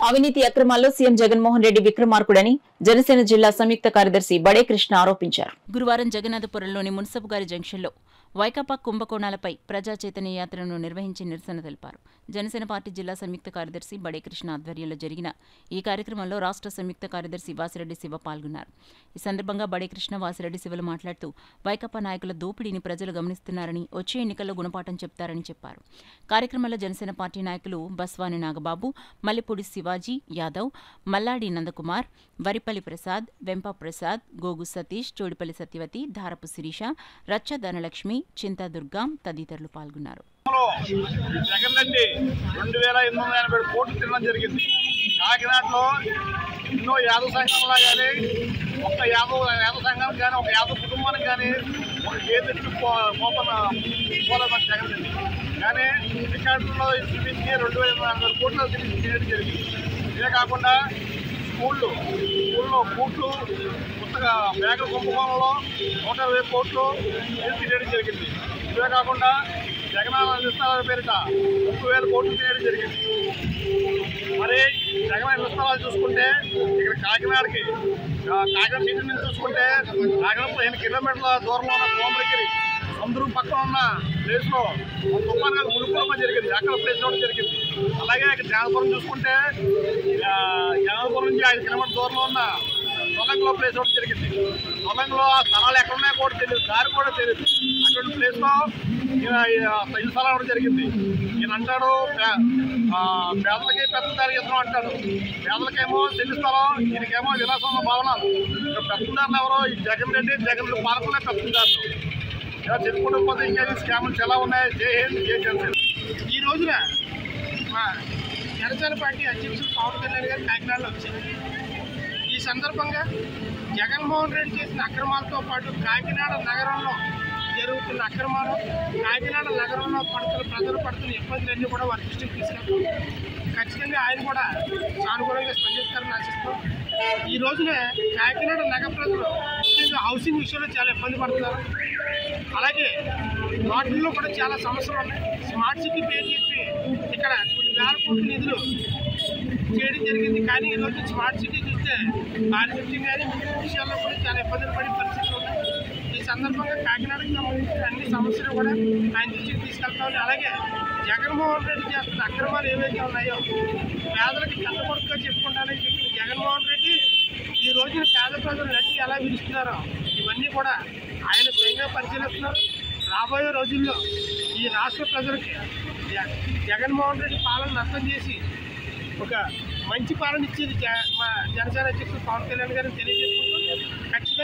అవినీతి అక్రమాల్లో సీఎం జగన్మోహన్ రెడ్డి విక్రమార్కుడని జనసేన జిల్లా సంయుక్త కార్యదర్శి బడే కృష్ణ ఆరోపించారు. గురువారం జగన్నాథపురంలోని మున్సబుగారి జంక్షన్లో వైకాపా కుంభకోణాలపై ప్రజా చైతన్య యాత్రను నిర్వహించి నిరసన తెలిపారు. జనసేన పార్టీ జిల్లా సంయుక్త కార్యదర్శి బడే కృష్ణ ఆధ్వర్యంలో జరిగిన ఈ కార్యక్రమంలో రాష్ట్ర సంయుక్త కార్యదర్శి వాసిరెడ్డి శివ పాల్గొన్నారు. ఈ సందర్భంగా బడే కృష్ణ, వాసిరెడ్డి శివలు మాట్లాడుతూ వైకాపా నాయకుల దోపిడీని ప్రజలు గమనిస్తున్నారని, వచ్చే ఎన్నికల్లో గుణపాఠం చెప్తారని చెప్పారు. కార్యక్రమంలో జనసేన పార్టీ నాయకులు బస్వాని నాగబాబు, మల్లెపూడి శివాజీ యాదవ్, మల్లాడి నందకుమార్, వరిపల్లి ప్రసాద్, వెంప ప్రసాద్, గోగు సతీష్, చోడిపల్లి సత్యవతి, ధారపు శిరీష, రచ్చ ధనలక్ష్మి, చింతా దుర్గం తదితరులు పాల్గొన్నారు. జగన్ రెడ్డి 2887 కోట్లు తినడం జరిగింది. కాకినాడలో ఎన్నో యాదవ సంఘంలా కానీ ఒక యాదవ సంఘానికి కానీ ఒక యాదవ కుటుంబానికి కానీ ఒక గేదె పోలేదు జగన్ రెడ్డి. కానీ రికార్డుల్లో చూపించి 2887 కోట్లు తినడం జరిగింది. ఇదే కాకుండా స్కూల్లో బూట్లు కొత్తగా బ్యాగుల కుంభకోణంలో 120 కోట్లు తినేయడం జరిగింది. ఇవే కాకుండా జగనన్న విస్తరాల పేరిట 30,000 కోట్లు తినేయడం జరిగింది. మరి జగనన్న విస్తరాలు చూసుకుంటే ఇక్కడ కాకినాడ సిటీ నుంచి చూసుకుంటే కాకినాడ 15 కిలోమీటర్ల దూరంలో ఉన్న కోమరగిరి సముద్రం పక్కన ఉన్న ప్లేస్లో తుఫాన్ గారు మునుకోవడం జరిగింది. అక్కడ ప్లేస్ ఇవ్వడం జరిగింది. అలాగే ఇక్కడ జగన్పురం చూసుకుంటే జగన్పురం నుంచి 5 కిలోమీటర్ల దూరంలో ఉన్న తొలంగలో ప్లేస్ ఇవ్వడం జరిగింది. తొలంగలో ఆ స్థలాలు ఎక్కడ ఉన్నాయో కూడా తెలియదు, దారి కూడా తెలియదు. అటువంటి ప్లేస్లో ఇల్లు స్థలం ఇవ్వడం జరిగింది. ఈయన అంటాడు పేదలకి పెద్ద దారి ఇస్తాం అంటాడు. పేదలకేమో చెల్లి స్థలం, ఈయనకేమో విలాసంలో భవనాలు. పెద్దదారులు ఎవరో ఈ జగన్ రెడ్డి, జగన్ పాలకులే పెద్దదారులు. ఇలా చెప్పుకుంటూ పోతే ఇంకా స్కాములు చాలా ఉన్నాయి. జై హింద్, జై జనసేన. ఈ రోజున మా జనసేన పార్టీ అధ్యక్షులు పవన్ కళ్యాణ్ గారు కాకినాడలో వచ్చారు. ఈ సందర్భంగా జగన్మోహన్ రెడ్డి చేసిన అక్రమాలతో పాటు కాకినాడ నగరంలో జరుగుతున్న అక్రమాలు, కాకినాడ నగరంలో ప్రజలు పడుతున్న ఇబ్బందులన్నీ కూడా వారి దృష్టికి తీసుకెళ్తాం. ఖచ్చితంగా ఆయన కూడా సానుకూలంగా స్పందిస్తారని ఆశిస్తాం. ఈ రోజున కాకినాడ నగర ప్రజలు ముఖ్యంగా హౌసింగ్ విషయంలో చాలా ఇబ్బంది పడుతున్నారు. అలాగే వాటిల్లో కూడా చాలా సమస్యలు ఉన్నాయి. స్మార్ట్ సిటీ పేరు చెప్పి ఇక్కడ కొన్ని వేల కోట్ల నిధులు చేయడం జరిగింది. కానీ ఈరోజు స్మార్ట్ సిటీ చూస్తే పారిశుద్ధ్యం కానీ మిగిలిన విషయాల్లో కూడా చాలా ఇబ్బందులు పడే పరిస్థితులు ఉన్నాయి. ఈ సందర్భంగా కాకినాడకు సంబంధించిన అన్ని సమస్యలు కూడా ఆయన దృష్టికి తీసుకెళ్తామని, అలాగే జగన్మోహన్ రెడ్డి చేస్తున్న అక్రమాలు ఏవైతే ఉన్నాయో పేదలకు కట్టబడుతుగా చెప్పుకుంటానని చెప్పిన జగన్మోహన్ రెడ్డి ఈ రోజున పేద ప్రజలు నటి ఎలా విరుస్తున్నారో ఇవన్నీ కూడా ఆయన స్వయంగా పరిశీలిస్తున్నారు. రాబోయే రోజుల్లో ఈ రాష్ట్ర ప్రజలకి జగన్మోహన్ రెడ్డి పాలన అర్థం చేసి ఒక మంచి పాలన ఇచ్చేది మా జనసేన అధ్యక్షుడు పవన్ కళ్యాణ్ గారిని తెలియజేసుకుంటూ ఖచ్చితంగా